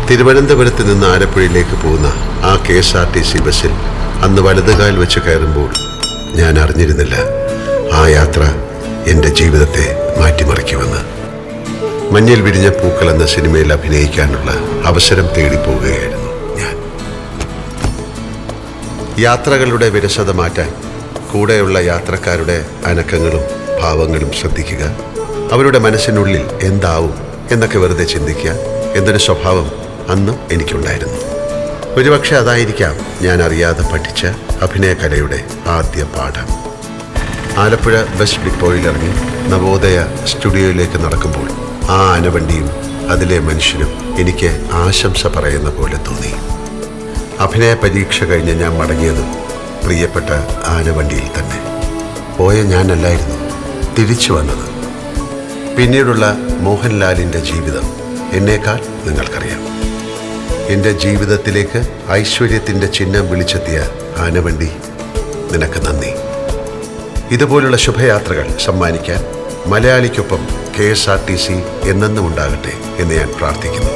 തിരുവനന്തപുരത്ത് നിന്ന് ആലപ്പുഴയിലേക്ക് പോകുന്ന ആ KSRTC ബസ്സിൽ അന്ന് വലതുകാൽ വെച്ച് കയറുമ്പോൾ ഞാൻ അറിഞ്ഞിരുന്നില്ല ആ യാത്ര എൻ്റെ ജീവിതത്തെ മാറ്റിമറിക്കുമെന്ന്. മഞ്ഞിൽ വിരിഞ്ഞ പൂക്കൾ എന്ന സിനിമയിൽ അഭിനയിക്കാനുള്ള അവസരം തേടിപ്പോവുകയായിരുന്നു ഞാൻ. യാത്രകളുടെ വിരസത മാറ്റാൻ കൂടെയുള്ള യാത്രക്കാരുടെ അനക്കങ്ങളും ഭാവങ്ങളും ശ്രദ്ധിക്കുക, അവരുടെ മനസ്സിനുള്ളിൽ എന്താവും എന്നൊക്കെ വെറുതെ ചിന്തിക്കുക എന്നൊരു സ്വഭാവം അന്നും എനിക്കുണ്ടായിരുന്നു. ഒരുപക്ഷെ അതായിരിക്കാം ഞാൻ അറിയാതെ പഠിച്ച അഭിനയകലയുടെ ആദ്യ പാഠം. ആലപ്പുഴ ബസ് ഡിപ്പോയിലിറങ്ങി നവോദയ സ്റ്റുഡിയോയിലേക്ക് നടക്കുമ്പോൾ ആ ആനവണ്ടിയും അതിലെ മനുഷ്യനും എനിക്ക് ആശംസ പറയുന്ന പോലെ തോന്നി. അഭിനയ പരീക്ഷ കഴിഞ്ഞ് ഞാൻ മടങ്ങിയതും പ്രിയപ്പെട്ട ആനവണ്ടിയിൽ തന്നെ. പോയ ഞാനല്ലായിരുന്നു തിരിച്ചു വന്നത്. പിന്നീടുള്ള മോഹൻലാലിൻ്റെ ജീവിതം എന്നേക്കാൾ നിങ്ങൾക്കറിയാം. എൻ്റെ ജീവിതത്തിലേക്ക് ഐശ്വര്യത്തിൻ്റെ ചിഹ്നം വിളിച്ചെത്തിയ ആനവണ്ടി, നിനക്ക് നന്ദി. ഇതുപോലുള്ള ശുഭയാത്രകൾ സമ്മാനിക്കാൻ മലയാളിക്കൊപ്പം KSRTC എന്നെന്നും ഉണ്ടാകട്ടെ എന്ന് ഞാൻ പ്രാർത്ഥിക്കുന്നു.